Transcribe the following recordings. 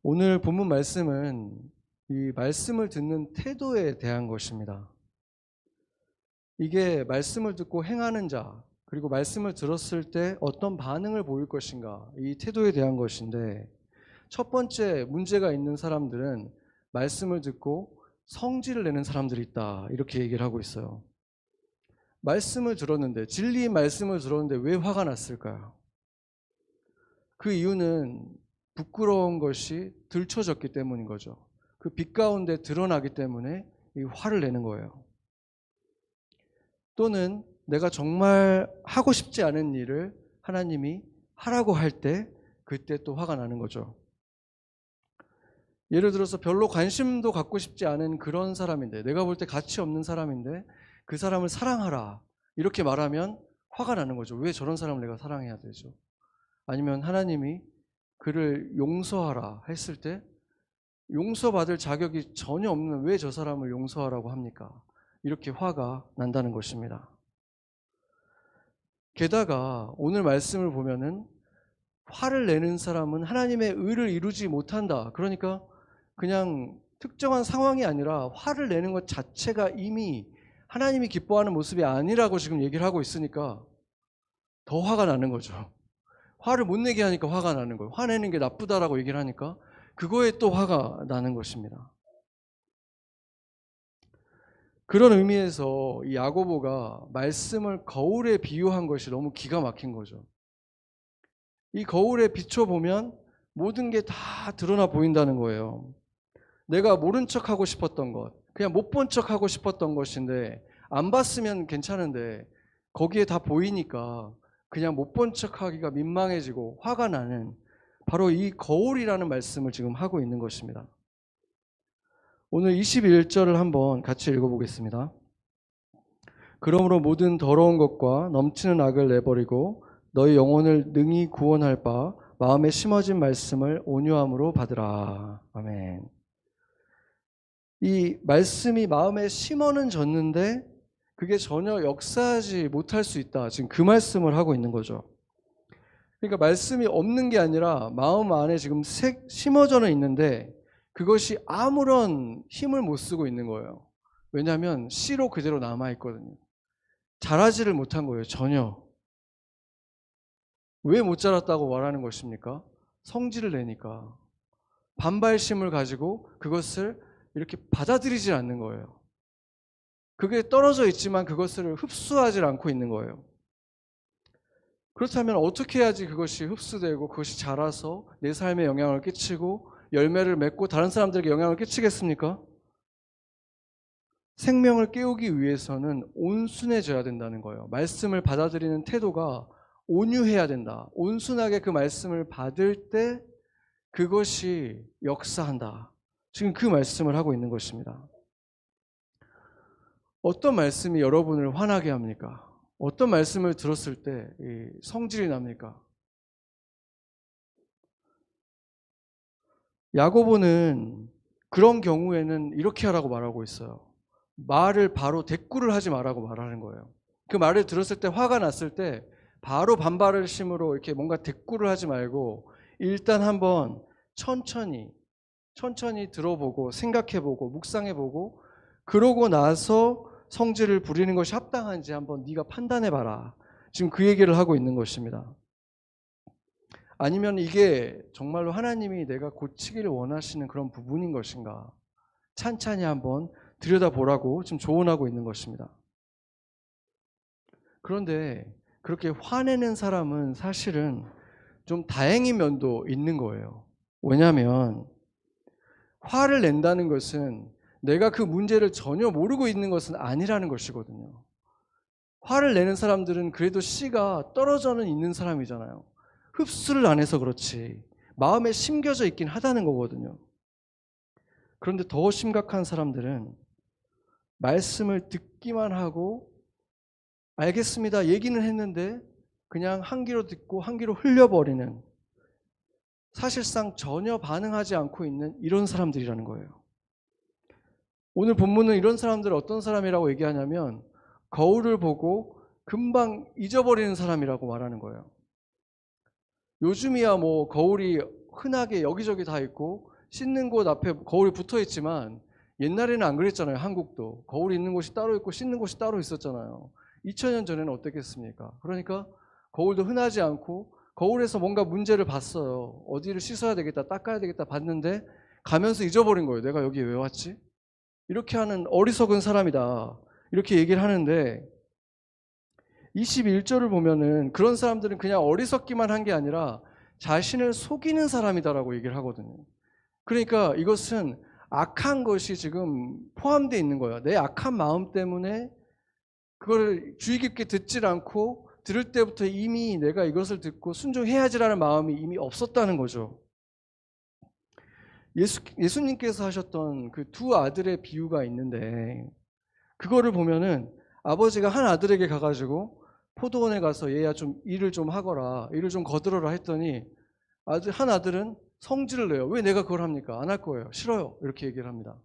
오늘 본문 말씀은 이 말씀을 듣는 태도에 대한 것입니다. 이게 말씀을 듣고 행하는 자, 그리고 말씀을 들었을 때 어떤 반응을 보일 것인가, 이 태도에 대한 것인데, 첫 번째 문제가 있는 사람들은 말씀을 듣고 성질을 내는 사람들이 있다, 이렇게 얘기를 하고 있어요. 말씀을 들었는데, 진리의 말씀을 들었는데 왜 화가 났을까요? 그 이유는 부끄러운 것이 들춰졌기 때문인 거죠. 그 빛 가운데 드러나기 때문에 이 화를 내는 거예요. 또는 내가 정말 하고 싶지 않은 일을 하나님이 하라고 할 때 그때 또 화가 나는 거죠. 예를 들어서 별로 관심도 갖고 싶지 않은 그런 사람인데, 내가 볼 때 가치 없는 사람인데 그 사람을 사랑하라 이렇게 말하면 화가 나는 거죠. 왜 저런 사람을 내가 사랑해야 되죠? 아니면 하나님이 그를 용서하라 했을 때 용서받을 자격이 전혀 없는 왜 저 사람을 용서하라고 합니까? 이렇게 화가 난다는 것입니다. 게다가 오늘 말씀을 보면은 화를 내는 사람은 하나님의 의를 이루지 못한다. 그러니까 그냥 특정한 상황이 아니라 화를 내는 것 자체가 이미 하나님이 기뻐하는 모습이 아니라고 지금 얘기를 하고 있으니까 더 화가 나는 거죠. 화를 못 내게 하니까 화가 나는 거예요. 화내는 게 나쁘다라고 얘기를 하니까 그거에 또 화가 나는 것입니다. 그런 의미에서 이 야고보가 말씀을 거울에 비유한 것이 너무 기가 막힌 거죠. 이 거울에 비춰보면 모든 게 다 드러나 보인다는 거예요. 내가 모른 척하고 싶었던 것, 그냥 못 본 척하고 싶었던 것인데 안 봤으면 괜찮은데 거기에 다 보이니까 그냥 못 본 척하기가 민망해지고 화가 나는 바로 이 거울이라는 말씀을 지금 하고 있는 것입니다. 오늘 21절을 한번 같이 읽어보겠습니다. 그러므로 모든 더러운 것과 넘치는 악을 내버리고 너희 영혼을 능히 구원할 바 마음에 심어진 말씀을 온유함으로 받으라. 아멘. 이 말씀이 마음에 심어는 졌는데 그게 전혀 역사하지 못할 수 있다. 지금 그 말씀을 하고 있는 거죠. 그러니까 말씀이 없는 게 아니라 마음 안에 지금 심어져는 있는데 그것이 아무런 힘을 못 쓰고 있는 거예요. 왜냐하면 씨로 그대로 남아있거든요. 자라지를 못한 거예요. 전혀. 왜 못 자랐다고 말하는 것입니까? 성질을 내니까. 반발심을 가지고 그것을 이렇게 받아들이지 않는 거예요. 그게 떨어져 있지만 그것을 흡수하지 않고 있는 거예요. 그렇다면 어떻게 해야지 그것이 흡수되고 그것이 자라서 내 삶에 영향을 끼치고 열매를 맺고 다른 사람들에게 영향을 끼치겠습니까? 생명을 깨우기 위해서는 온순해져야 된다는 거예요. 말씀을 받아들이는 태도가 온유해야 된다. 온순하게 그 말씀을 받을 때 그것이 역사한다. 지금 그 말씀을 하고 있는 것입니다. 어떤 말씀이 여러분을 화나게 합니까? 어떤 말씀을 들었을 때 성질이 납니까? 야고보는 그런 경우에는 이렇게 하라고 말하고 있어요. 말을 바로 대꾸를 하지 말라고 말하는 거예요. 그 말을 들었을 때 화가 났을 때 바로 반발을 심으로 이렇게 뭔가 대꾸를 하지 말고 일단 한번 천천히 들어보고 생각해보고 묵상해보고 그러고 나서 성질을 부리는 것이 합당한지 한번 네가 판단해봐라. 지금 그 얘기를 하고 있는 것입니다. 아니면 이게 정말로 하나님이 내가 고치기를 원하시는 그런 부분인 것인가 찬찬히 한번 들여다보라고 지금 조언하고 있는 것입니다. 그런데 그렇게 화내는 사람은 사실은 좀 다행인 면도 있는 거예요. 왜냐하면 화를 낸다는 것은 내가 그 문제를 전혀 모르고 있는 것은 아니라는 것이거든요. 화를 내는 사람들은 그래도 씨가 떨어져는 있는 사람이잖아요. 흡수를 안 해서 그렇지 마음에 심겨져 있긴 하다는 거거든요. 그런데 더 심각한 사람들은 말씀을 듣기만 하고 알겠습니다 얘기는 했는데 그냥 한 귀로 듣고 한 귀로 흘려버리는, 사실상 전혀 반응하지 않고 있는 이런 사람들이라는 거예요. 오늘 본문은 이런 사람들을 어떤 사람이라고 얘기하냐면 거울을 보고 금방 잊어버리는 사람이라고 말하는 거예요. 요즘이야 뭐 거울이 흔하게 여기저기 다 있고 씻는 곳 앞에 거울이 붙어 있지만 옛날에는 안 그랬잖아요. 한국도 거울이 있는 곳이 따로 있고 씻는 곳이 따로 있었잖아요. 2000년 전에는 어땠겠습니까? 그러니까 거울도 흔하지 않고 거울에서 뭔가 문제를 봤어요. 어디를 씻어야 되겠다, 닦아야 되겠다 봤는데 가면서 잊어버린 거예요. 내가 여기 왜 왔지? 이렇게 하는 어리석은 사람이다. 이렇게 얘기를 하는데 21절을 보면은 그런 사람들은 그냥 어리석기만 한 게 아니라 자신을 속이는 사람이다라고 얘기를 하거든요. 그러니까 이것은 악한 것이 지금 포함되어 있는 거예요. 내 악한 마음 때문에 그걸 주의 깊게 듣질 않고 들을 때부터 이미 내가 이것을 듣고 순종해야지라는 마음이 이미 없었다는 거죠. 예수님께서 하셨던 그 두 아들의 비유가 있는데 그거를 보면은 아버지가 한 아들에게 가가지고 포도원에 가서 얘야 좀 일을 좀 하거라, 일을 좀 거들어라 했더니 한 아들은 성질을 내요. 왜 내가 그걸 합니까? 안 할 거예요. 싫어요. 이렇게 얘기를 합니다.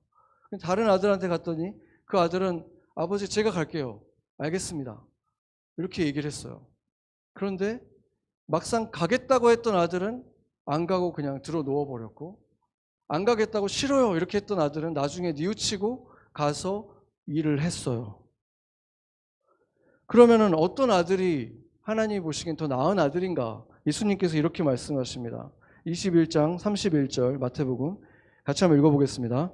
다른 아들한테 갔더니 그 아들은 아버지 제가 갈게요. 알겠습니다. 이렇게 얘기를 했어요. 그런데 막상 가겠다고 했던 아들은 안 가고 그냥 들어 누워버렸고 안 가겠다고 싫어요. 이렇게 했던 아들은 나중에 뉘우치고 가서 일을 했어요. 그러면은 어떤 아들이 하나님이 보시기엔 더 나은 아들인가? 예수님께서 이렇게 말씀하십니다. 21장 31절 마태복음 같이 한번 읽어보겠습니다.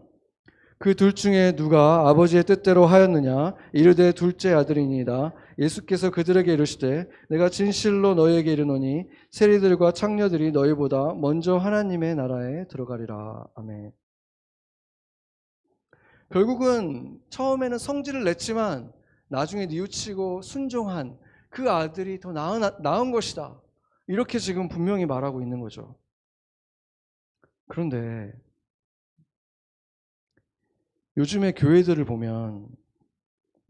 그 둘 중에 누가 아버지의 뜻대로 하였느냐? 이르되 둘째 아들이니이다. 예수께서 그들에게 이르시되 내가 진실로 너희에게 이르노니 세리들과 창녀들이 너희보다 먼저 하나님의 나라에 들어가리라. 아멘. 결국은 처음에는 성질을 냈지만 나중에 뉘우치고 순종한 그 아들이 더 나은 것이다. 이렇게 지금 분명히 말하고 있는 거죠. 그런데 요즘의 교회들을 보면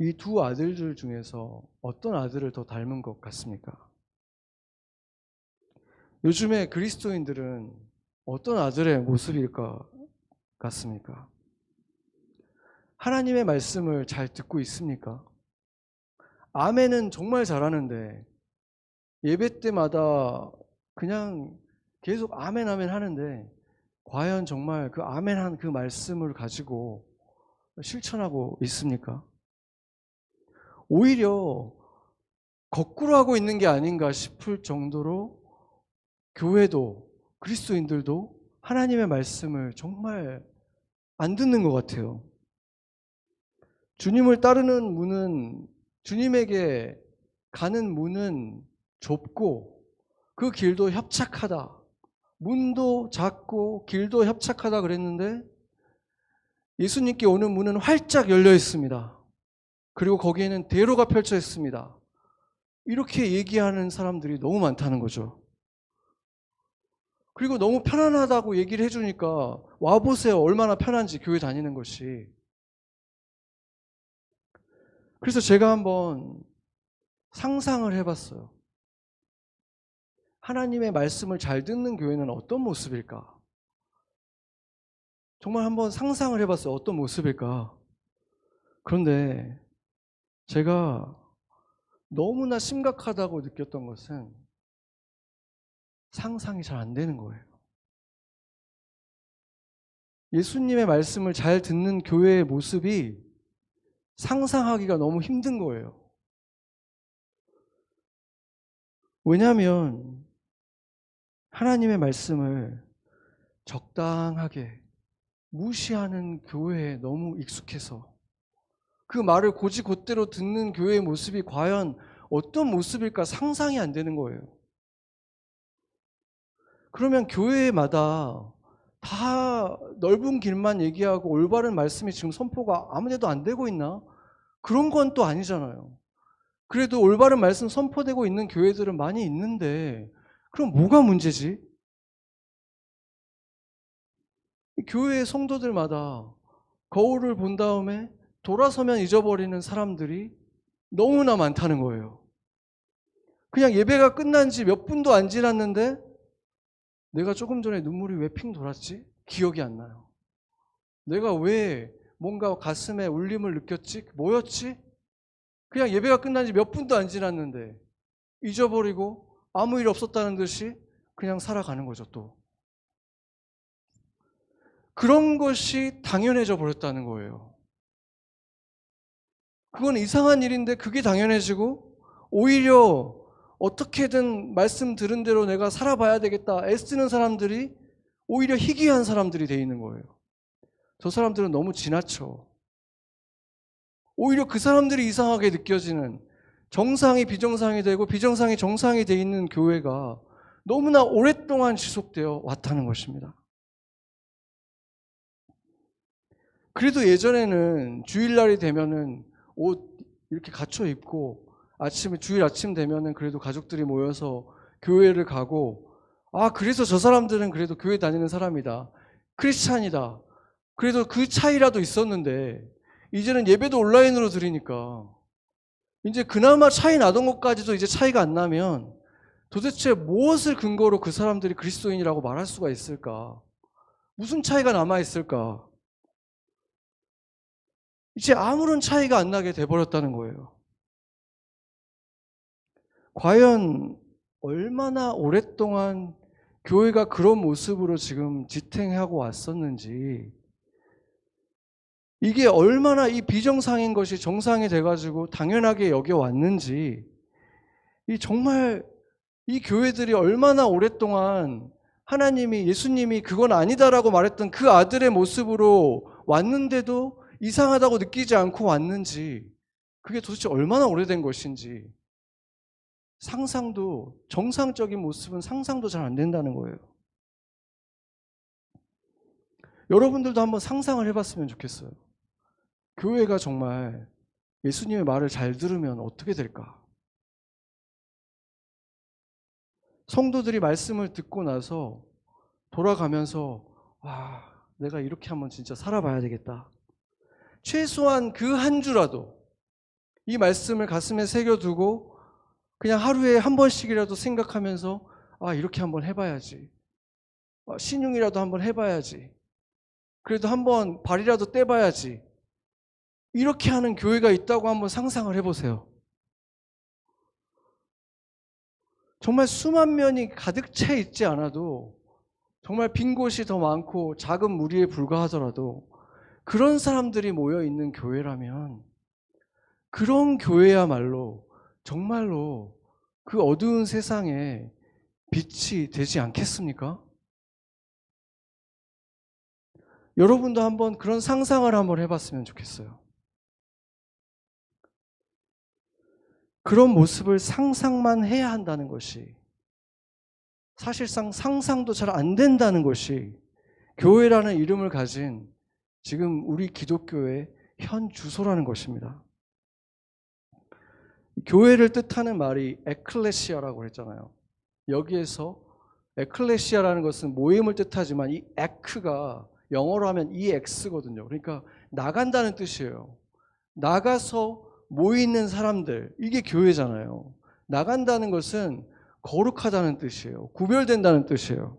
이 두 아들들 중에서 어떤 아들을 더 닮은 것 같습니까? 요즘의 그리스도인들은 어떤 아들의 모습일까 같습니까? 하나님의 말씀을 잘 듣고 있습니까? 아멘은 정말 잘하는데 예배 때마다 그냥 계속 아멘 아멘 하는데 과연 정말 그 아멘한 그 말씀을 가지고 실천하고 있습니까? 오히려 거꾸로 하고 있는 게 아닌가 싶을 정도로 교회도 그리스도인들도 하나님의 말씀을 정말 안 듣는 것 같아요. 주님을 따르는 문은 주님에게 가는 문은 좁고 그 길도 협착하다. 문도 작고 길도 협착하다 그랬는데 예수님께 오는 문은 활짝 열려 있습니다. 그리고 거기에는 대로가 펼쳐 있습니다. 이렇게 얘기하는 사람들이 너무 많다는 거죠. 그리고 너무 편안하다고 얘기를 해주니까 와보세요. 얼마나 편한지 교회 다니는 것이. 그래서 제가 한번 상상을 해봤어요. 하나님의 말씀을 잘 듣는 교회는 어떤 모습일까? 정말 한번 상상을 해봤어요. 어떤 모습일까? 그런데 제가 너무나 심각하다고 느꼈던 것은 상상이 잘 안 되는 거예요. 예수님의 말씀을 잘 듣는 교회의 모습이 상상하기가 너무 힘든 거예요. 왜냐하면 하나님의 말씀을 적당하게 무시하는 교회에 너무 익숙해서 그 말을 곧이곧대로 듣는 교회의 모습이 과연 어떤 모습일까 상상이 안 되는 거예요. 그러면 교회마다 다 넓은 길만 얘기하고 올바른 말씀이 지금 선포가 아무데도 안 되고 있나? 그런 건 또 아니잖아요. 그래도 올바른 말씀 선포되고 있는 교회들은 많이 있는데 그럼 뭐가 문제지? 교회 성도들마다 거울을 본 다음에 돌아서면 잊어버리는 사람들이 너무나 많다는 거예요. 그냥 예배가 끝난 지 몇 분도 안 지났는데 내가 조금 전에 눈물이 왜 핑 돌았지? 기억이 안 나요. 내가 왜 뭔가 가슴에 울림을 느꼈지? 뭐였지? 그냥 예배가 끝난 지 몇 분도 안 지났는데 잊어버리고 아무 일 없었다는 듯이 그냥 살아가는 거죠 또. 그런 것이 당연해져 버렸다는 거예요. 그건 이상한 일인데 그게 당연해지고 오히려 어떻게든 말씀 들은 대로 내가 살아봐야 되겠다 애쓰는 사람들이 오히려 희귀한 사람들이 돼 있는 거예요. 저 사람들은 너무 지나쳐. 오히려 그 사람들이 이상하게 느껴지는 정상이 비정상이 되고 비정상이 정상이 돼 있는 교회가 너무나 오랫동안 지속되어 왔다는 것입니다. 그래도 예전에는 주일날이 되면은 옷 이렇게 갖춰 입고 주일 아침 되면은 그래도 가족들이 모여서 교회를 가고, 그래서 저 사람들은 그래도 교회 다니는 사람이다. 크리스찬이다. 그래도 그 차이라도 있었는데 이제는 예배도 온라인으로 드리니까 이제 그나마 차이 나던 것까지도 이제 차이가 안 나면 도대체 무엇을 근거로 그 사람들이 그리스도인이라고 말할 수가 있을까? 무슨 차이가 남아 있을까? 이제 아무런 차이가 안 나게 돼버렸다는 거예요. 과연 얼마나 오랫동안 교회가 그런 모습으로 지금 지탱하고 왔었는지, 이게 얼마나 이 비정상인 것이 정상이 돼가지고 당연하게 여겨왔는지, 정말 이 교회들이 얼마나 오랫동안 하나님이, 예수님이 그건 아니다라고 말했던 그 아들의 모습으로 왔는데도 이상하다고 느끼지 않고 왔는지, 그게 도대체 얼마나 오래된 것인지 상상도, 정상적인 모습은 상상도 잘 안 된다는 거예요. 여러분들도 한번 상상을 해봤으면 좋겠어요. 교회가 정말 예수님의 말을 잘 들으면 어떻게 될까? 성도들이 말씀을 듣고 나서 돌아가면서 내가 이렇게 한번 진짜 살아봐야 되겠다. 최소한 그 한 주라도 이 말씀을 가슴에 새겨두고 그냥 하루에 한 번씩이라도 생각하면서 이렇게 한번 해봐야지. 신용이라도 한번 해봐야지. 그래도 한번 발이라도 떼봐야지. 이렇게 하는 교회가 있다고 한번 상상을 해보세요. 정말 수만 명이 가득 차 있지 않아도, 정말 빈 곳이 더 많고 작은 무리에 불과하더라도 그런 사람들이 모여있는 교회라면, 그런 교회야말로 정말로 그 어두운 세상에 빛이 되지 않겠습니까? 여러분도 한번 그런 상상을 한번 해봤으면 좋겠어요. 그런 모습을 상상만 해야 한다는 것이, 사실상 상상도 잘 안 된다는 것이 교회라는 이름을 가진 지금 우리 기독교의 현 주소라는 것입니다. 교회를 뜻하는 말이 에클레시아라고 했잖아요. 여기에서 에클레시아라는 것은 모임을 뜻하지만 이 에크가 영어로 하면 EX거든요. 그러니까 나간다는 뜻이에요. 나가서 모이는 사람들, 이게 교회잖아요. 나간다는 것은 거룩하다는 뜻이에요. 구별된다는 뜻이에요.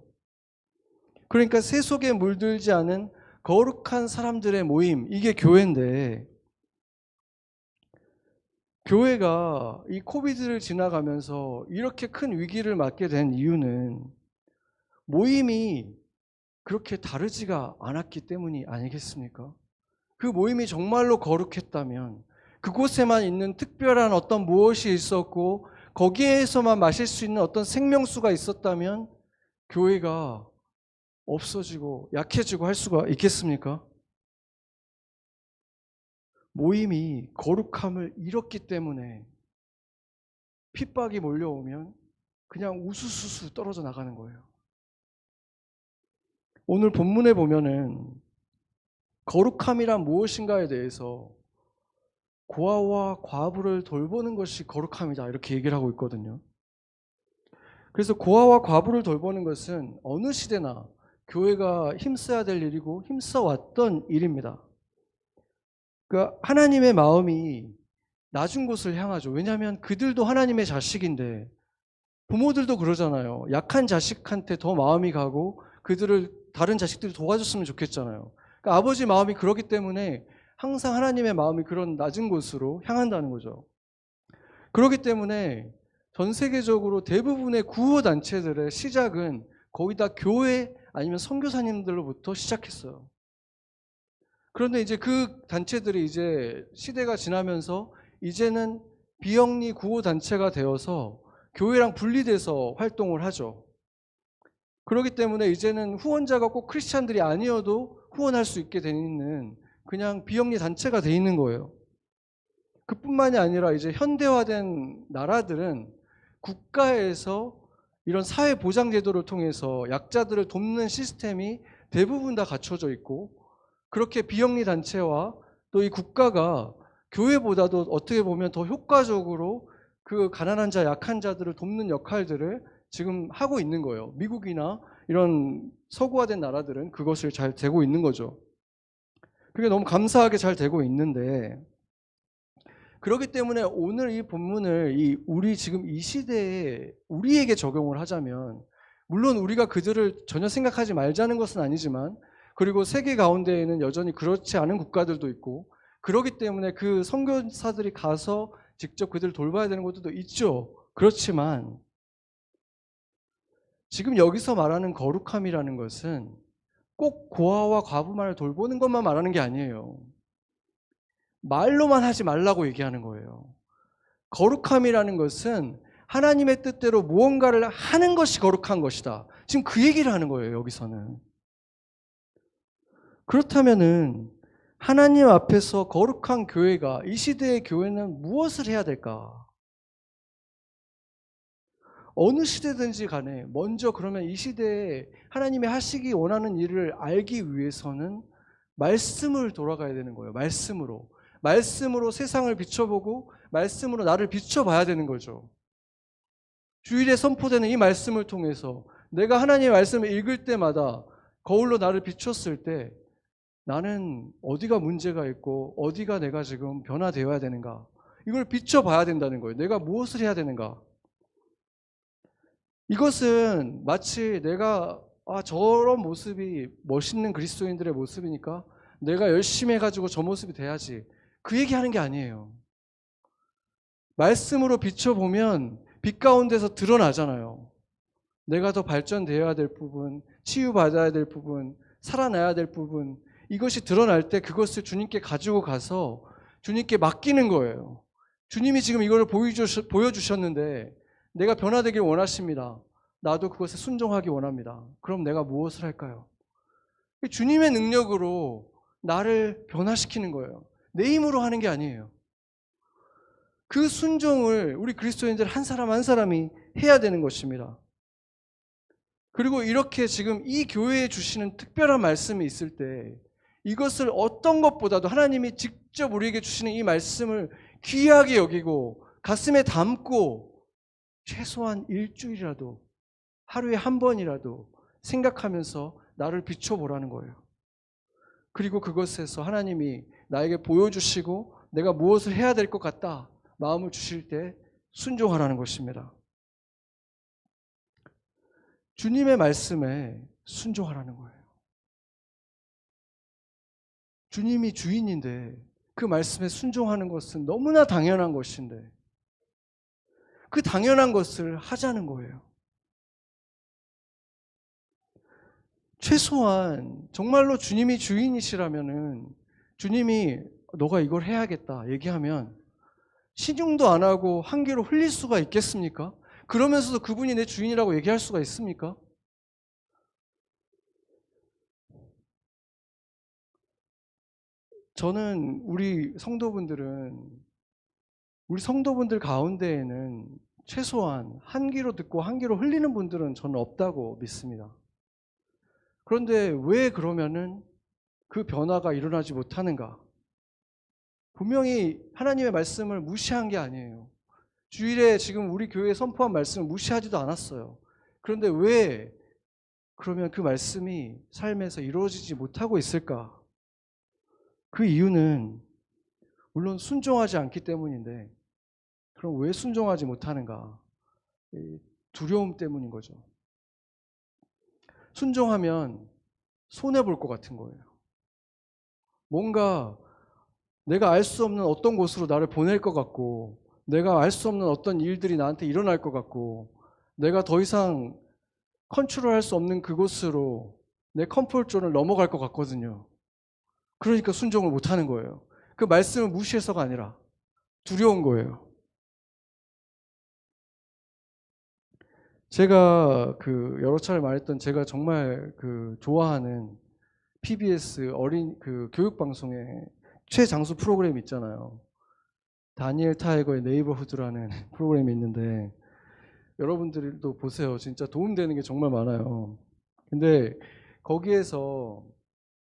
그러니까 새 속에 물들지 않은 거룩한 사람들의 모임, 이게 교회인데, 교회가 이 코비드를 지나가면서 이렇게 큰 위기를 맞게 된 이유는 모임이 그렇게 다르지가 않았기 때문이 아니겠습니까? 그 모임이 정말로 거룩했다면, 그곳에만 있는 특별한 어떤 무엇이 있었고 거기에서만 마실 수 있는 어떤 생명수가 있었다면 교회가 없어지고 약해지고 할 수가 있겠습니까? 모임이 거룩함을 잃었기 때문에 핍박이 몰려오면 그냥 우수수수 떨어져 나가는 거예요. 오늘 본문에 보면은 거룩함이란 무엇인가에 대해서 고아와 과부를 돌보는 것이 거룩함이다, 이렇게 얘기를 하고 있거든요. 그래서 고아와 과부를 돌보는 것은 어느 시대나 교회가 힘써야 될 일이고 힘써 왔던 일입니다. 그러니까 하나님의 마음이 낮은 곳을 향하죠. 왜냐하면 그들도 하나님의 자식인데, 부모들도 그러잖아요. 약한 자식한테 더 마음이 가고 그들을 다른 자식들이 도와줬으면 좋겠잖아요. 그러니까 아버지 마음이 그렇기 때문에 항상 하나님의 마음이 그런 낮은 곳으로 향한다는 거죠. 그렇기 때문에 전 세계적으로 대부분의 구호단체들의 시작은 거의 다 교회 아니면 선교사님들로부터 시작했어요. 그런데 이제 그 단체들이 이제 시대가 지나면서 이제는 비영리 구호 단체가 되어서 교회랑 분리돼서 활동을 하죠. 그렇기 때문에 이제는 후원자가 꼭 크리스찬들이 아니어도 후원할 수 있게 돼 있는 그냥 비영리 단체가 돼 있는 거예요. 그뿐만이 아니라 이제 현대화된 나라들은 국가에서 이런 사회보장제도를 통해서 약자들을 돕는 시스템이 대부분 다 갖춰져 있고, 그렇게 비영리 단체와 또 이 국가가 교회보다도 어떻게 보면 더 효과적으로 그 가난한 자, 약한 자들을 돕는 역할들을 지금 하고 있는 거예요. 미국이나 이런 서구화된 나라들은 그것을 잘 되고 있는 거죠. 그게 너무 감사하게 잘 되고 있는데, 그렇기 때문에 오늘 이 본문을 우리 지금 이 시대에 우리에게 적용을 하자면, 물론 우리가 그들을 전혀 생각하지 말자는 것은 아니지만, 그리고 세계 가운데에는 여전히 그렇지 않은 국가들도 있고, 그렇기 때문에 그 선교사들이 가서 직접 그들을 돌봐야 되는 것도 있죠. 그렇지만 지금 여기서 말하는 거룩함이라는 것은 꼭 고아와 과부만을 돌보는 것만 말하는 게 아니에요. 말로만 하지 말라고 얘기하는 거예요. 거룩함이라는 것은 하나님의 뜻대로 무언가를 하는 것이 거룩한 것이다. 지금 그 얘기를 하는 거예요, 여기서는. 그렇다면은 하나님 앞에서 거룩한 교회가, 이 시대의 교회는 무엇을 해야 될까? 어느 시대든지 간에 먼저 그러면 이 시대에 하나님이 하시기 원하는 일을 알기 위해서는 말씀을 돌아가야 되는 거예요. 말씀으로 세상을 비춰보고 말씀으로 나를 비춰봐야 되는 거죠. 주일에 선포되는 이 말씀을 통해서 내가 하나님의 말씀을 읽을 때마다 거울로 나를 비췄을 때 나는 어디가 문제가 있고 어디가 내가 지금 변화되어야 되는가, 이걸 비춰봐야 된다는 거예요. 내가 무엇을 해야 되는가. 이것은 마치 내가 저런 모습이 멋있는 그리스도인들의 모습이니까 내가 열심히 해가지고 저 모습이 돼야지, 그 얘기하는 게 아니에요. 말씀으로 비춰보면 빛 가운데서 드러나잖아요. 내가 더 발전되어야 될 부분, 치유받아야 될 부분, 살아나야 될 부분, 이것이 드러날 때 그것을 주님께 가지고 가서 주님께 맡기는 거예요. 주님이 지금 이걸 보여주셨는데 내가 변화되길 원하십니다. 나도 그것에 순종하기 원합니다. 그럼 내가 무엇을 할까요? 주님의 능력으로 나를 변화시키는 거예요. 내 힘으로 하는 게 아니에요. 그 순종을 우리 그리스도인들 한 사람 한 사람이 해야 되는 것입니다. 그리고 이렇게 지금 이 교회에 주시는 특별한 말씀이 있을 때 이것을 어떤 것보다도 하나님이 직접 우리에게 주시는 이 말씀을 귀하게 여기고 가슴에 담고 최소한 일주일이라도, 하루에 한 번이라도 생각하면서 나를 비춰보라는 거예요. 그리고 그것에서 하나님이 나에게 보여주시고 내가 무엇을 해야 될 것 같다 마음을 주실 때 순종하라는 것입니다. 주님의 말씀에 순종하라는 거예요. 주님이 주인인데 그 말씀에 순종하는 것은 너무나 당연한 것인데 그 당연한 것을 하자는 거예요. 최소한 정말로 주님이 주인이시라면은 주님이 너가 이걸 해야겠다 얘기하면 신용도 안 하고 한 귀로 흘릴 수가 있겠습니까? 그러면서도 그분이 내 주인이라고 얘기할 수가 있습니까? 저는 우리 성도분들 가운데에는 최소한 한 귀로 듣고 한 귀로 흘리는 분들은 저는 없다고 믿습니다. 그런데 왜 그러면은 그 변화가 일어나지 못하는가? 분명히 하나님의 말씀을 무시한 게 아니에요. 주일에 지금 우리 교회에 선포한 말씀을 무시하지도 않았어요. 그런데 왜 그러면 그 말씀이 삶에서 이루어지지 못하고 있을까? 그 이유는 물론 순종하지 않기 때문인데, 그럼 왜 순종하지 못하는가? 두려움 때문인 거죠. 순종하면 손해볼 것 같은 거예요. 뭔가 내가 알 수 없는 어떤 곳으로 나를 보낼 것 같고, 내가 알 수 없는 어떤 일들이 나한테 일어날 것 같고, 내가 더 이상 컨트롤할 수 없는 그곳으로 내 컴포트 존을 넘어갈 것 같거든요. 그러니까 순종을 못하는 거예요. 그 말씀을 무시해서가 아니라 두려운 거예요. 제가 여러 차례 말했던 제가 정말 좋아하는 PBS 교육 방송의 최장수 프로그램 있잖아요. 다니엘 타이거의 네이버후드라는 프로그램이 있는데 여러분들도 보세요. 진짜 도움되는 게 정말 많아요. 근데 거기에서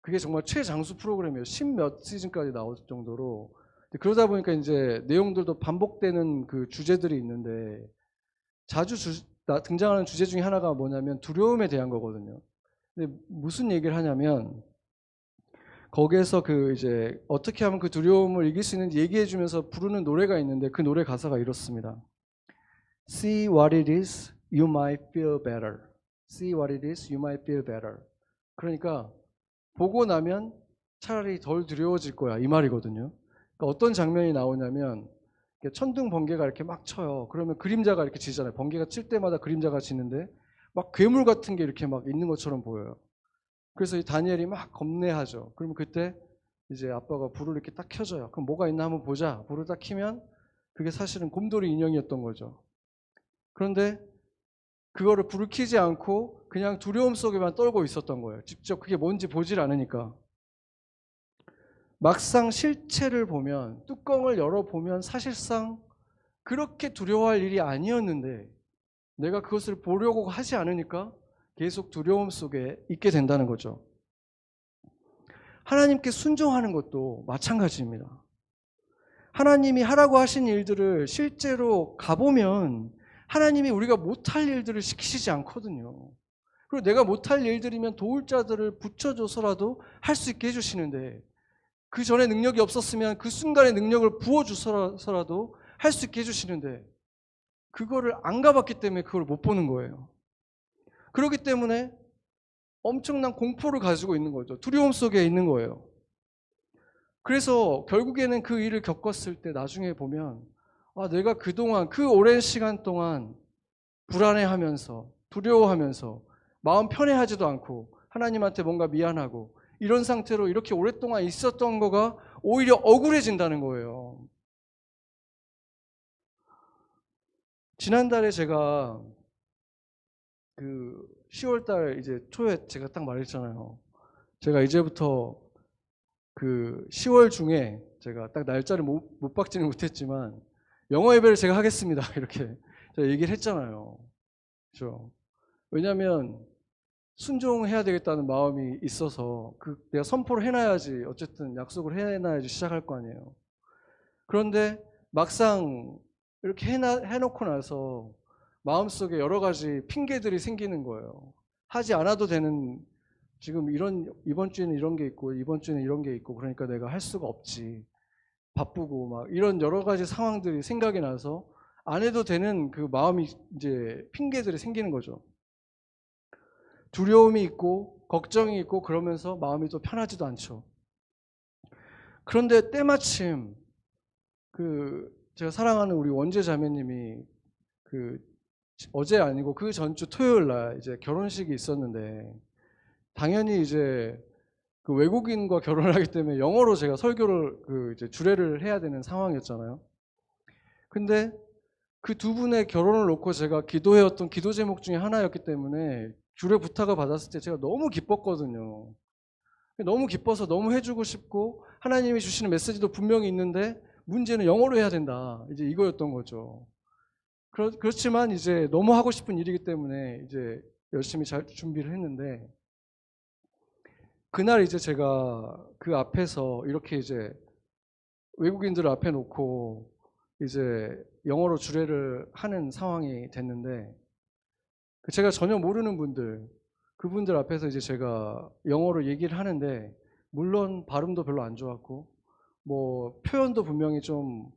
그게 정말 최장수 프로그램이에요. 10몇 시즌까지 나올 정도로. 그러다 보니까 이제 내용들도 반복되는 주제들이 있는데 자주 등장하는 주제 중에 하나가 뭐냐면 두려움에 대한 거거든요. 근데 무슨 얘기를 하냐면 거기에서 이제 어떻게 하면 그 두려움을 이길 수 있는지 얘기해 주면서 부르는 노래가 있는데 그 노래 가사가 이렇습니다. See what it is, you might feel better. See what it is, you might feel better. 그러니까 보고 나면 차라리 덜 두려워질 거야 이 말이거든요. 그러니까 어떤 장면이 나오냐면 천둥 번개가 이렇게 막 쳐요. 그러면 그림자가 이렇게 지잖아요. 번개가 칠 때마다 그림자가 지는데 막 괴물 같은 게 이렇게 막 있는 것처럼 보여요. 그래서 이 다니엘이 막 겁내하죠. 그러면 그때 이제 아빠가 불을 이렇게 딱 켜줘요. 그럼 뭐가 있나 한번 보자. 불을 딱 켜면 그게 사실은 곰돌이 인형이었던 거죠. 그런데 그거를 불을 켜지 않고 그냥 두려움 속에만 떨고 있었던 거예요. 직접 그게 뭔지 보질 않으니까. 막상 실체를 보면, 뚜껑을 열어보면 사실상 그렇게 두려워할 일이 아니었는데 내가 그것을 보려고 하지 않으니까 계속 두려움 속에 있게 된다는 거죠. 하나님께 순종하는 것도 마찬가지입니다. 하나님이 하라고 하신 일들을 실제로 가보면 하나님이 우리가 못할 일들을 시키시지 않거든요. 그리고 내가 못할 일들이면 도울 자들을 붙여줘서라도 할 수 있게 해주시는데 그 전에 능력이 없었으면 그 순간에 능력을 부어주서라도 할 수 있게 해주시는데 그거를 안 가봤기 때문에 그걸 못 보는 거예요. 그렇기 때문에 엄청난 공포를 가지고 있는 거죠. 두려움 속에 있는 거예요. 그래서 결국에는 그 일을 겪었을 때 나중에 보면 내가 그동안 그 오랜 시간 동안 불안해하면서 두려워하면서 마음 편해하지도 않고 하나님한테 뭔가 미안하고 이런 상태로 이렇게 오랫동안 있었던 거가 오히려 억울해진다는 거예요. 지난달에 제가 10월달 이제 초에 제가 딱 말했잖아요. 제가 이제부터 10월 중에 제가 딱 날짜를 못 박지는 못했지만 영어 예배를 제가 하겠습니다. 이렇게 제가 얘기를 했잖아요. 그렇죠? 왜냐하면 순종해야 되겠다는 마음이 있어서 내가 선포를 해놔야지 어쨌든 약속을 해놔야지 시작할 거 아니에요. 그런데 막상 이렇게 해놓고 나서 마음속에 여러 가지 핑계들이 생기는 거예요. 하지 않아도 되는 지금 이번 주에는 이런 게 있고 이번 주에는 이런 게 있고 그러니까 내가 할 수가 없지. 바쁘고 막 이런 여러 가지 상황들이 생각이 나서 안 해도 되는 그 마음이 이제 핑계들이 생기는 거죠. 두려움이 있고 걱정이 있고 그러면서 마음이 또 편하지도 않죠. 그런데 때마침 제가 사랑하는 우리 원재 자매님이 어제 아니고 그 전주 토요일 날 이제 결혼식이 있었는데 당연히 이제 외국인과 결혼을 하기 때문에 영어로 제가 설교를 이제 주례를 해야 되는 상황이었잖아요. 근데 그 두 분의 결혼을 놓고 제가 기도해왔던 기도 제목 중에 하나였기 때문에 주례 부탁을 받았을 때 제가 너무 기뻤거든요. 너무 기뻐서 너무 해주고 싶고 하나님이 주시는 메시지도 분명히 있는데 문제는 영어로 해야 된다. 이제 이거였던 거죠. 그렇지만 이제 너무 하고 싶은 일이기 때문에 이제 열심히 잘 준비를 했는데 그날 이제 제가 그 앞에서 이렇게 이제 외국인들을 앞에 놓고 이제 영어로 주례를 하는 상황이 됐는데 제가 전혀 모르는 그분들 앞에서 이제 제가 영어로 얘기를 하는데 물론 발음도 별로 안 좋았고 뭐 표현도 분명히 좀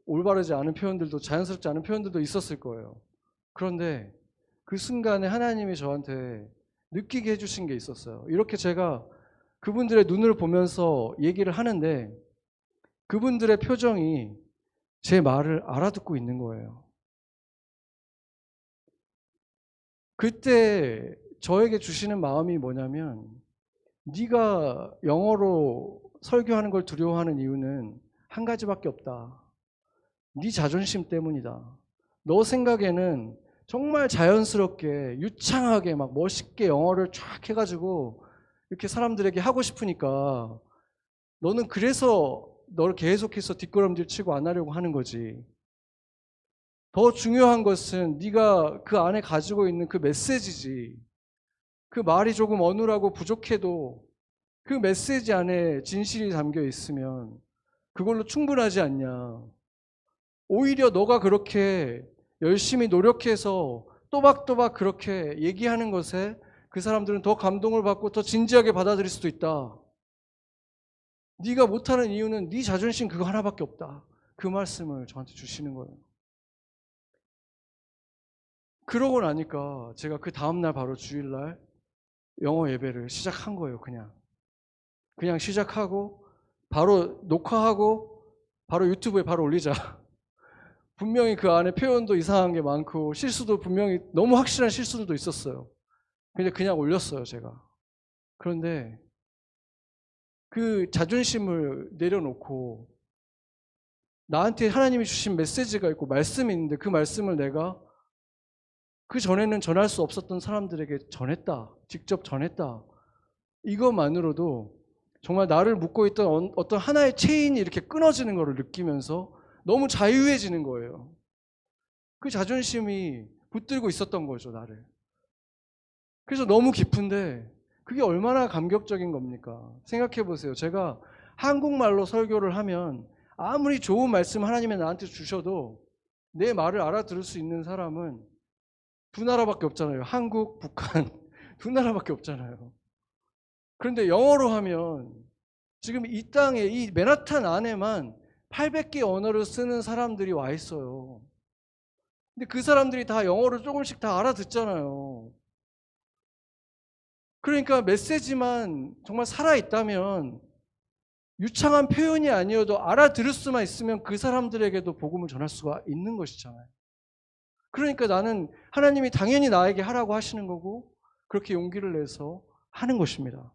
올바르지 않은 표현들도 자연스럽지 않은 표현들도 있었을 거예요. 그런데 그 순간에 하나님이 저한테 느끼게 해주신 게 있었어요. 이렇게 제가 그분들의 눈을 보면서 얘기를 하는데 그분들의 표정이 제 말을 알아듣고 있는 거예요. 그때 저에게 주시는 마음이 뭐냐면, 네가 영어로 설교하는 걸 두려워하는 이유는 한 가지밖에 없다. 네 자존심 때문이다. 너 생각에는 정말 자연스럽게 유창하게 막 멋있게 영어를 쫙 해가지고 이렇게 사람들에게 하고 싶으니까 너는 그래서 너를 계속해서 뒷걸음질 치고 안 하려고 하는 거지. 더 중요한 것은 네가 그 안에 가지고 있는 그 메시지지. 그 말이 조금 어눌하고 부족해도 그 메시지 안에 진실이 담겨 있으면 그걸로 충분하지 않냐. 오히려 너가 그렇게 열심히 노력해서 또박또박 그렇게 얘기하는 것에 그 사람들은 더 감동을 받고 더 진지하게 받아들일 수도 있다. 네가 못하는 이유는 네 자존심 그거 하나밖에 없다. 그 말씀을 저한테 주시는 거예요. 그러고 나니까 제가 그 다음날 바로 주일날 영어 예배를 시작한 거예요. 그냥 시작하고 바로 녹화하고 바로 유튜브에 바로 올리자. 분명히 그 안에 표현도 이상한 게 많고 실수도 분명히 너무 확실한 실수들도 있었어요. 근데 그냥 올렸어요, 제가. 그런데 그 자존심을 내려놓고 나한테 하나님이 주신 메시지가 있고 말씀이 있는데 그 말씀을 내가 그 전에는 전할 수 없었던 사람들에게 전했다. 직접 전했다. 이것만으로도 정말 나를 묶고 있던 어떤 하나의 체인이 이렇게 끊어지는 것을 느끼면서 너무 자유해지는 거예요. 그 자존심이 붙들고 있었던 거죠, 나를. 그래서 너무 기쁜데 그게 얼마나 감격적인 겁니까? 생각해 보세요. 제가 한국말로 설교를 하면 아무리 좋은 말씀 하나님이 나한테 주셔도 내 말을 알아들을 수 있는 사람은 두 나라밖에 없잖아요. 한국, 북한 두 나라밖에 없잖아요. 그런데 영어로 하면 지금 이 땅에 이 맨하탄 안에만 800개 언어를 쓰는 사람들이 와 있어요. 근데 그 사람들이 다 영어를 조금씩 다 알아듣잖아요. 그러니까 메시지만 정말 살아있다면 유창한 표현이 아니어도 알아들을 수만 있으면 그 사람들에게도 복음을 전할 수가 있는 것이잖아요. 그러니까 나는 하나님이 당연히 나에게 하라고 하시는 거고 그렇게 용기를 내서 하는 것입니다.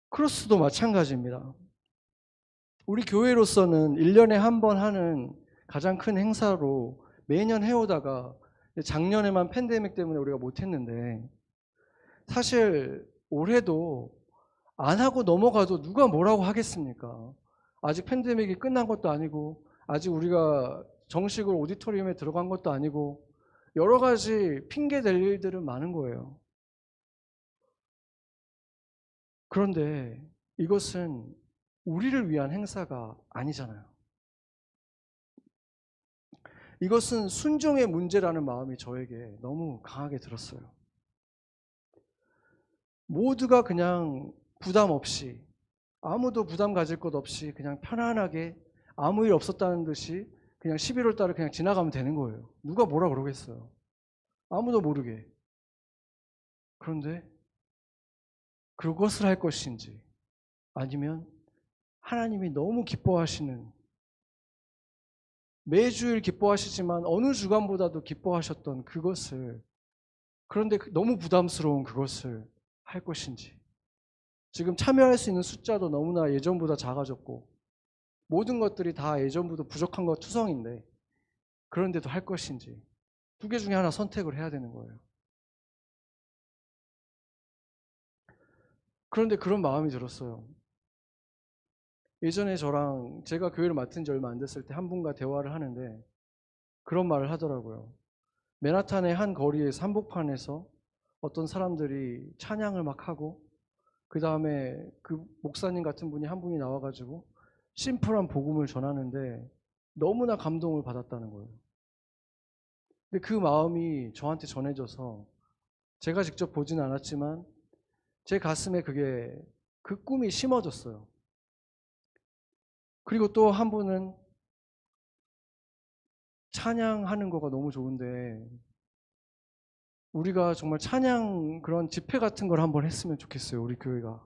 크로스도 마찬가지입니다. 우리 교회로서는 1년에 한 번 하는 가장 큰 행사로 매년 해오다가 작년에만 팬데믹 때문에 우리가 못했는데 사실 올해도 안 하고 넘어가도 누가 뭐라고 하겠습니까? 아직 팬데믹이 끝난 것도 아니고 아직 우리가 정식으로 오디토리움에 들어간 것도 아니고 여러 가지 핑계 댈 일들은 많은 거예요. 그런데 이것은 우리를 위한 행사가 아니잖아요. 이것은 순종의 문제라는 마음이 저에게 너무 강하게 들었어요. 모두가 그냥 부담 없이 아무도 부담 가질 것 없이 그냥 편안하게 아무 일 없었다는 듯이 그냥 11월 달을 그냥 지나가면 되는 거예요. 누가 뭐라 그러겠어요. 아무도 모르게. 그런데 그것을 할 것인지 아니면 하나님이 너무 기뻐하시는 매주일 기뻐하시지만 어느 주간보다도 기뻐하셨던 그것을 그런데 너무 부담스러운 그것을 할 것인지 지금 참여할 수 있는 숫자도 너무나 예전보다 작아졌고 모든 것들이 다 예전보다 부족한 것 투성인데 그런데도 할 것인지 두 개 중에 하나 선택을 해야 되는 거예요. 그런데 그런 마음이 들었어요. 예전에 저랑 제가 교회를 맡은 지 얼마 안 됐을 때 한 분과 대화를 하는데 그런 말을 하더라고요. 맨하탄의 한 거리에서 한복판에서 어떤 사람들이 찬양을 막 하고 그 다음에 그 목사님 같은 분이 한 분이 나와가지고 심플한 복음을 전하는데 너무나 감동을 받았다는 거예요. 근데 그 마음이 저한테 전해져서 제가 직접 보진 않았지만 제 가슴에 그 꿈이 심어졌어요. 그리고 또 한 분은 찬양하는 거가 너무 좋은데 우리가 정말 찬양 그런 집회 같은 걸 한번 했으면 좋겠어요. 우리 교회가.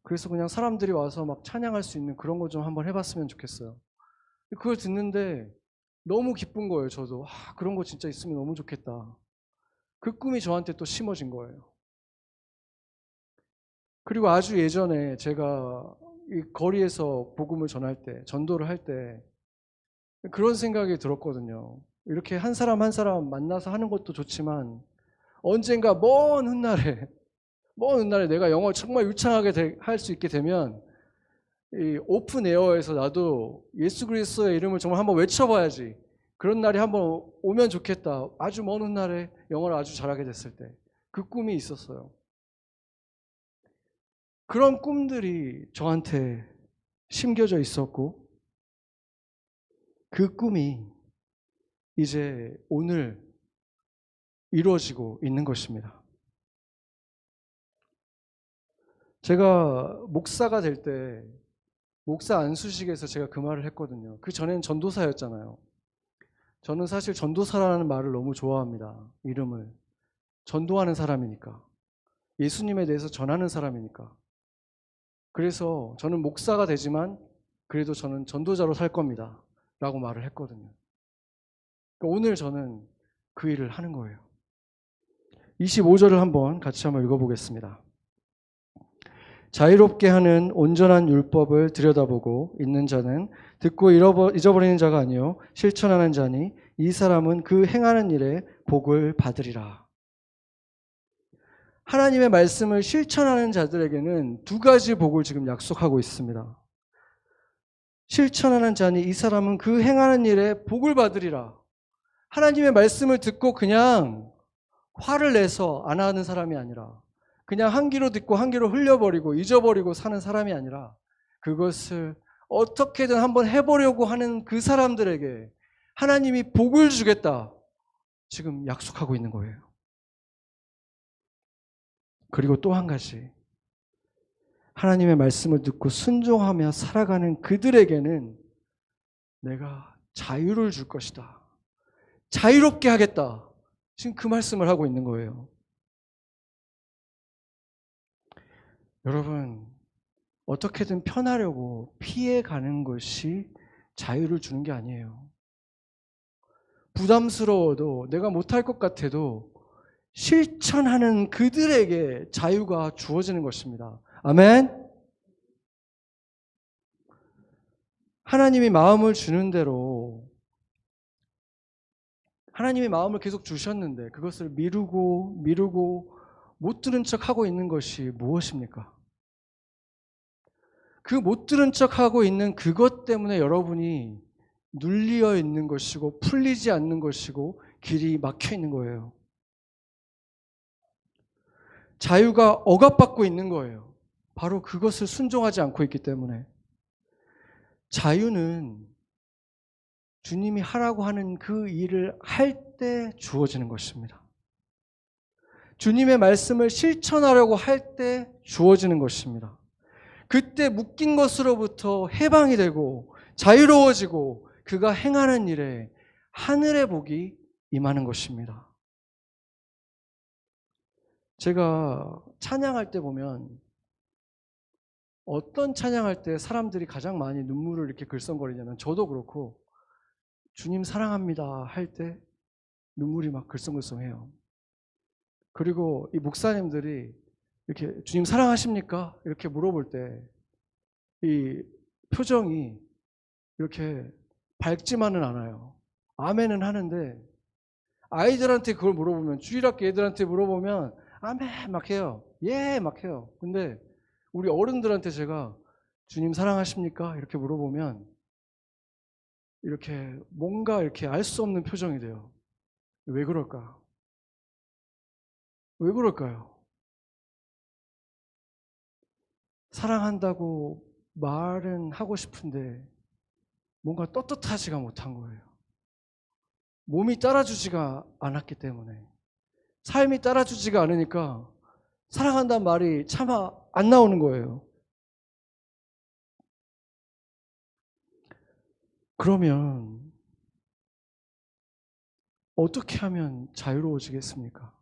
그래서 그냥 사람들이 와서 막 찬양할 수 있는 그런 거 좀 한번 해봤으면 좋겠어요. 그걸 듣는데 너무 기쁜 거예요. 저도 그런 거 진짜 있으면 너무 좋겠다. 그 꿈이 저한테 또 심어진 거예요. 그리고 아주 예전에 제가 이 거리에서 복음을 전할 때, 전도를 할 때 그런 생각이 들었거든요. 이렇게 한 사람 한 사람 만나서 하는 것도 좋지만 언젠가 먼 훗날에 내가 영어를 정말 유창하게 할 수 있게 되면 이 오픈 에어에서 나도 예수 그리스도의 이름을 정말 한번 외쳐봐야지. 그런 날이 한번 오면 좋겠다. 아주 먼 훗날에 영어를 아주 잘하게 됐을 때. 그 꿈이 있었어요. 그런 꿈들이 저한테 심겨져 있었고 그 꿈이 이제 오늘 이루어지고 있는 것입니다. 제가 목사가 될 때 목사 안수식에서 제가 그 말을 했거든요. 그 전에는 전도사였잖아요. 저는 사실 전도사라는 말을 너무 좋아합니다. 이름을. 전도하는 사람이니까. 예수님에 대해서 전하는 사람이니까. 그래서 저는 목사가 되지만 그래도 저는 전도자로 살 겁니다. 라고 말을 했거든요. 그러니까 오늘 저는 그 일을 하는 거예요. 25절을 같이 한번 읽어보겠습니다. 자유롭게 하는 온전한 율법을 들여다보고 있는 자는 듣고 잊어버리는 자가 아니요 실천하는 자니 이 사람은 그 행하는 일에 복을 받으리라. 하나님의 말씀을 실천하는 자들에게는 두 가지 복을 지금 약속하고 있습니다. 실천하는 자니 이 사람은 그 행하는 일에 복을 받으리라. 하나님의 말씀을 듣고 그냥 화를 내서 안 하는 사람이 아니라 그냥 한 귀로 듣고 한 귀로 흘려버리고 잊어버리고 사는 사람이 아니라 그것을 어떻게든 한번 해보려고 하는 그 사람들에게 하나님이 복을 주겠다. 지금 약속하고 있는 거예요. 그리고 또 한 가지. 하나님의 말씀을 듣고 순종하며 살아가는 그들에게는 내가 자유를 줄 것이다. 자유롭게 하겠다. 지금 그 말씀을 하고 있는 거예요. 여러분, 어떻게든 편하려고 피해가는 것이 자유를 주는 게 아니에요. 부담스러워도 내가 못할 것 같아도 실천하는 그들에게 자유가 주어지는 것입니다. 아멘? 하나님이 마음을 주는 대로 하나님이 마음을 계속 주셨는데 그것을 미루고 못 들은 척하고 있는 것이 무엇입니까? 그 못 들은 척하고 있는 그것 때문에 여러분이 눌려 있는 것이고 풀리지 않는 것이고 길이 막혀 있는 거예요. 자유가 억압받고 있는 거예요. 바로 그것을 순종하지 않고 있기 때문에. 자유는 주님이 하라고 하는 그 일을 할 때 주어지는 것입니다. 주님의 말씀을 실천하려고 할 때 주어지는 것입니다. 그때 묶인 것으로부터 해방이 되고 자유로워지고 그가 행하는 일에 하늘의 복이 임하는 것입니다. 제가 찬양할 때 보면 어떤 찬양할 때 사람들이 가장 많이 눈물을 이렇게 글썽거리냐면 저도 그렇고 주님 사랑합니다 할 때 눈물이 막 글썽글썽해요. 그리고 이 목사님들이 이렇게 주님 사랑하십니까? 이렇게 물어볼 때 이 표정이 이렇게 밝지만은 않아요. 아멘은 하는데 아이들한테 그걸 물어보면 주일학교 애들한테 물어보면 아멘 막 해요. 예 막 해요. 근데 우리 어른들한테 제가 주님 사랑하십니까? 이렇게 물어보면 이렇게 뭔가 이렇게 알 수 없는 표정이 돼요. 왜 그럴까? 왜 그럴까요? 사랑한다고 말은 하고 싶은데 뭔가 떳떳하지가 못한 거예요. 몸이 따라주지가 않았기 때문에. 삶이 따라주지가 않으니까 사랑한다는 말이 차마 안 나오는 거예요. 그러면 어떻게 하면 자유로워지겠습니까?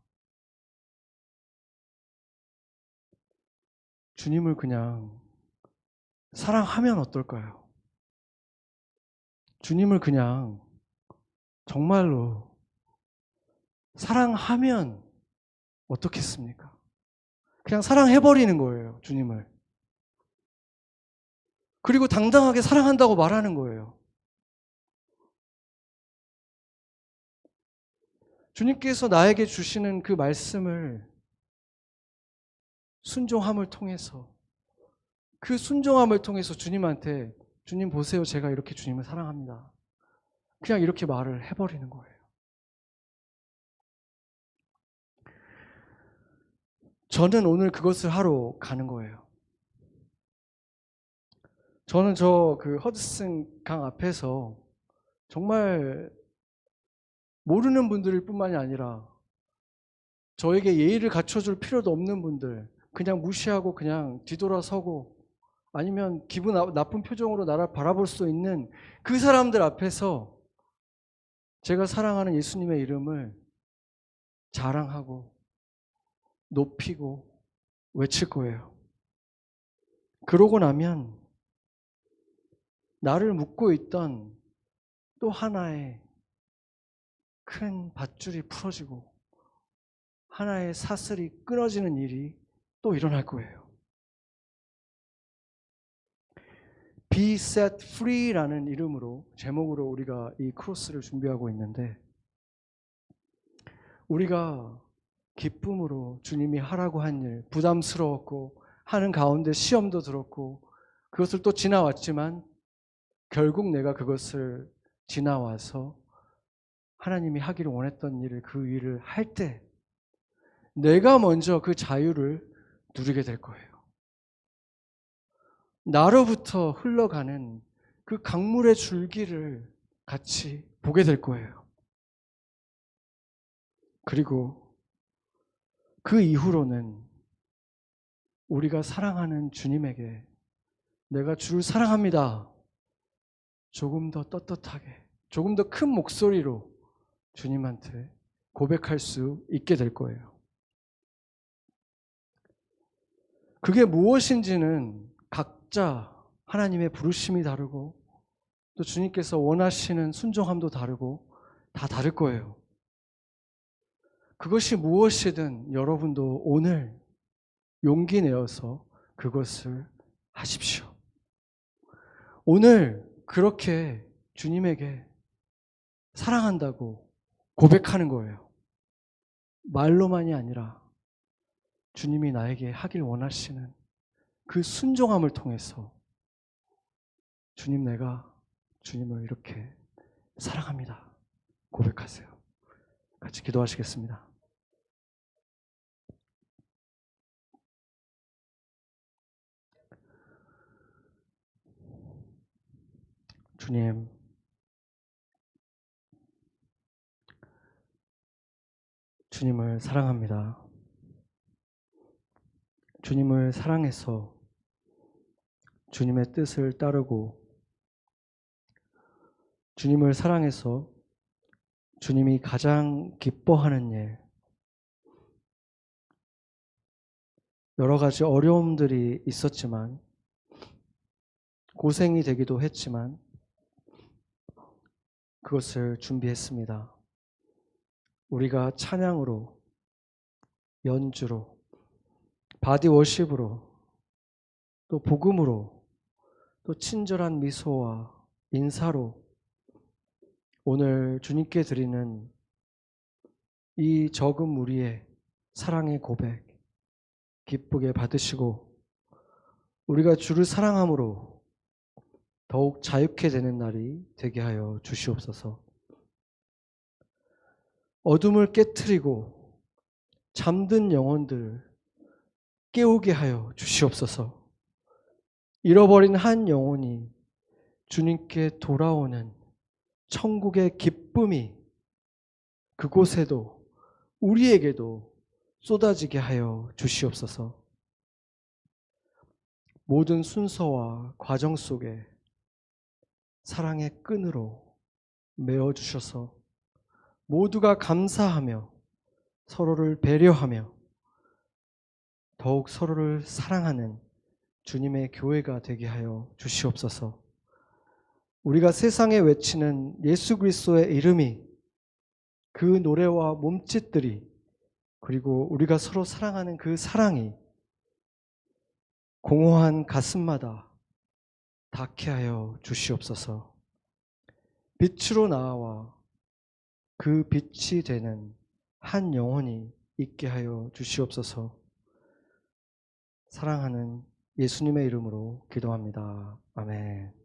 주님을 그냥 사랑하면 어떨까요? 주님을 그냥 정말로 사랑하면 어떻겠습니까? 그냥 사랑해버리는 거예요, 주님을. 그리고 당당하게 사랑한다고 말하는 거예요. 주님께서 나에게 주시는 그 말씀을 순종함을 통해서, 그 순종함을 통해서 주님한테, 주님 보세요, 제가 이렇게 주님을 사랑합니다, 그냥 이렇게 말을 해버리는 거예요. 저는 오늘 그것을 하러 가는 거예요. 저는 그 허드슨 강 앞에서 정말 모르는 분들일 뿐만이 아니라 저에게 예의를 갖춰줄 필요도 없는 분들, 그냥 무시하고 그냥 뒤돌아서고 아니면 기분 나쁜 표정으로 나를 바라볼 수 있는 그 사람들 앞에서 제가 사랑하는 예수님의 이름을 자랑하고 높이고 외칠 거예요. 그러고 나면 나를 묶고 있던 또 하나의 큰 밧줄이 풀어지고 하나의 사슬이 끊어지는 일이 또 일어날 거예요. Be set free라는 이름으로, 제목으로 우리가 이 크로스를 준비하고 있는데, 우리가 기쁨으로 주님이 하라고 한 일, 부담스러웠고 하는 가운데 시험도 들었고 그것을 또 지나왔지만 결국 내가 그것을 지나와서 하나님이 하기를 원했던 일을, 그 일을 할 때 내가 먼저 그 자유를 누리게 될 거예요. 나로부터 흘러가는 그 강물의 줄기를 같이 보게 될 거예요. 그리고 그 이후로는 우리가 사랑하는 주님에게 내가 주를 사랑합니다, 조금 더 떳떳하게, 조금 더 큰 목소리로 주님한테 고백할 수 있게 될 거예요. 그게 무엇인지는 각자 하나님의 부르심이 다르고 또 주님께서 원하시는 순종함도 다르고 다 다를 거예요. 그것이 무엇이든 여러분도 오늘 용기 내어서 그것을 하십시오. 오늘 그렇게 주님에게 사랑한다고 고백하는 거예요. 말로만이 아니라 주님이 나에게 하길 원하시는 그 순종함을 통해서 주님, 내가 주님을 이렇게 사랑합니다 고백하세요. 같이 기도하시겠습니다. 주님, 주님을 사랑합니다. 주님을 사랑해서 주님의 뜻을 따르고 주님을 사랑해서 주님이 가장 기뻐하는 일, 여러 가지 어려움들이 있었지만 고생이 되기도 했지만 그것을 준비했습니다. 우리가 찬양으로, 연주로, 바디 워십으로, 또 복음으로, 또 친절한 미소와 인사로 오늘 주님께 드리는 이 적은 무리의 사랑의 고백 기쁘게 받으시고 우리가 주를 사랑함으로 더욱 자유케 되는 날이 되게 하여 주시옵소서. 어둠을 깨트리고 잠든 영혼들 깨우게 하여 주시옵소서. 잃어버린 한 영혼이 주님께 돌아오는 천국의 기쁨이 그곳에도 우리에게도 쏟아지게 하여 주시옵소서. 모든 순서와 과정 속에 사랑의 끈으로 메어주셔서 모두가 감사하며 서로를 배려하며 더욱 서로를 사랑하는 주님의 교회가 되게 하여 주시옵소서. 우리가 세상에 외치는 예수 그리스도의 이름이 그 노래와 몸짓들이, 그리고 우리가 서로 사랑하는 그 사랑이 공허한 가슴마다 닿게 하여 주시옵소서. 빛으로 나와 그 빛이 되는 한 영혼이 있게 하여 주시옵소서. 사랑하는 예수님의 이름으로 기도합니다. 아멘.